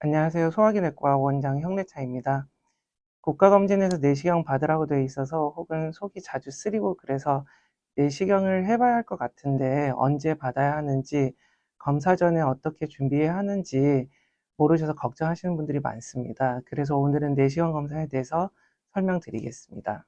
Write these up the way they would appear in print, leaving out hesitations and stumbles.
안녕하세요. 소화기내과 원장 현래차입니다. 국가검진에서 내시경 받으라고 되어 있어서 혹은 속이 자주 쓰리고 그래서 내시경을 해봐야 할 것 같은데 언제 받아야 하는지, 검사 전에 어떻게 준비해야 하는지 모르셔서 걱정하시는 분들이 많습니다. 그래서 오늘은 내시경 검사에 대해서 설명드리겠습니다.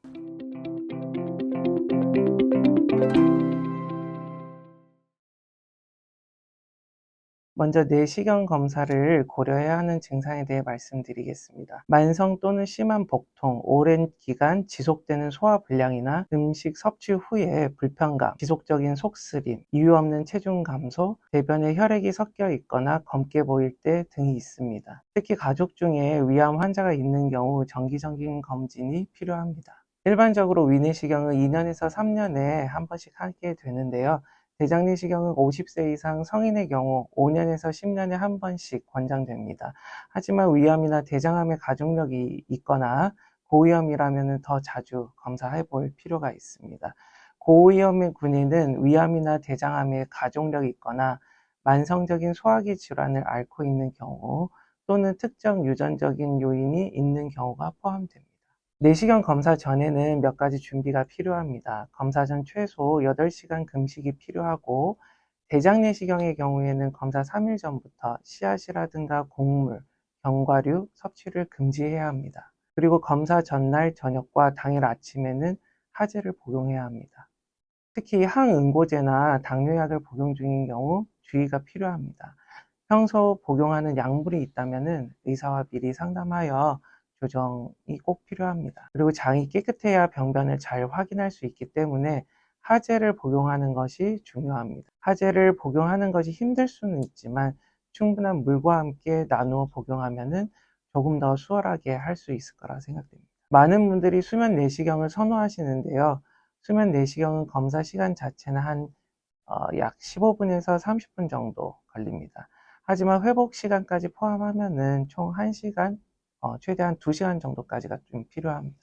먼저 내시경 검사를 고려해야 하는 증상에 대해 말씀드리겠습니다. 만성 또는 심한 복통, 오랜 기간 지속되는 소화불량이나 음식 섭취 후에 불편감, 지속적인 속쓰림, 이유 없는 체중 감소, 대변에 혈액이 섞여 있거나 검게 보일 때 등이 있습니다. 특히 가족 중에 위암 환자가 있는 경우 정기적인 검진이 필요합니다. 일반적으로 위내시경은 2년에서 3년에 한 번씩 하게 되는데요. 대장내시경은 50세 이상 성인의 경우 5년에서 10년에 한 번씩 권장됩니다. 하지만 위암이나 대장암의 가족력이 있거나 고위험이라면 더 자주 검사해 볼 필요가 있습니다. 고위험의 군인은 위암이나 대장암의 가족력이 있거나 만성적인 소화기 질환을 앓고 있는 경우 또는 특정 유전적인 요인이 있는 경우가 포함됩니다. 내시경 검사 전에는 몇 가지 준비가 필요합니다. 검사 전 최소 8시간 금식이 필요하고, 대장 내시경의 경우에는 검사 3일 전부터 씨앗이라든가 곡물, 견과류 섭취를 금지해야 합니다. 그리고 검사 전날 저녁과 당일 아침에는 하제를 복용해야 합니다. 특히 항응고제나 당뇨약을 복용 중인 경우 주의가 필요합니다. 평소 복용하는 약물이 있다면 의사와 미리 상담하여 조정이 꼭 필요합니다. 그리고 장이 깨끗해야 병변을 잘 확인할 수 있기 때문에 하제를 복용하는 것이 중요합니다. 하제를 복용하는 것이 힘들 수는 있지만 충분한 물과 함께 나누어 복용하면 조금 더 수월하게 할 수 있을 거라 생각됩니다. 많은 분들이 수면 내시경을 선호하시는데요. 수면 내시경은 검사 시간 자체는 약 15분에서 30분 정도 걸립니다. 하지만 회복 시간까지 포함하면은 총 1시간, 최대한 2시간 정도까지가 좀 필요합니다.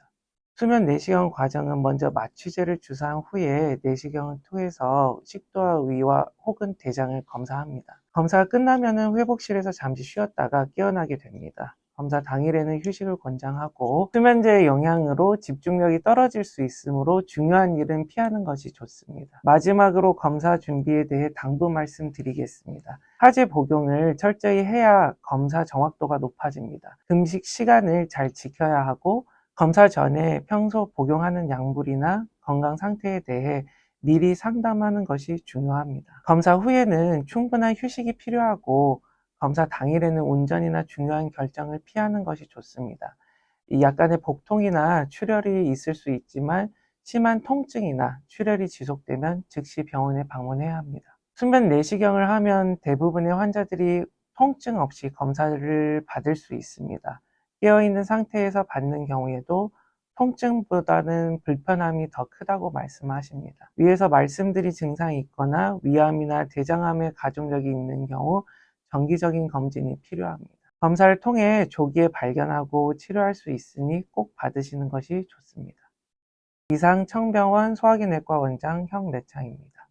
수면 내시경 과정은 먼저 마취제를 주사한 후에 내시경을 통해서 식도와 위와 혹은 대장을 검사합니다. 검사가 끝나면은 회복실에서 잠시 쉬었다가 깨어나게 됩니다. 검사 당일에는 휴식을 권장하고, 수면제의 영향으로 집중력이 떨어질 수 있으므로 중요한 일은 피하는 것이 좋습니다. 마지막으로 검사 준비에 대해 당부 말씀드리겠습니다. 하제 복용을 철저히 해야 검사 정확도가 높아집니다. 금식 시간을 잘 지켜야 하고, 검사 전에 평소 복용하는 약물이나 건강 상태에 대해 미리 상담하는 것이 중요합니다. 검사 후에는 충분한 휴식이 필요하고, 검사 당일에는 운전이나 중요한 결정을 피하는 것이 좋습니다. 약간의 복통이나 출혈이 있을 수 있지만 심한 통증이나 출혈이 지속되면 즉시 병원에 방문해야 합니다. 수면 내시경을 하면 대부분의 환자들이 통증 없이 검사를 받을 수 있습니다. 깨어있는 상태에서 받는 경우에도 통증보다는 불편함이 더 크다고 말씀하십니다. 위에서 말씀드린 증상이 있거나 위암이나 대장암의 가족력이 있는 경우 정기적인 검진이 필요합니다. 검사를 통해 조기에 발견하고 치료할 수 있으니 꼭 받으시는 것이 좋습니다. 이상 청병원 소화기내과 원장 현래창입니다.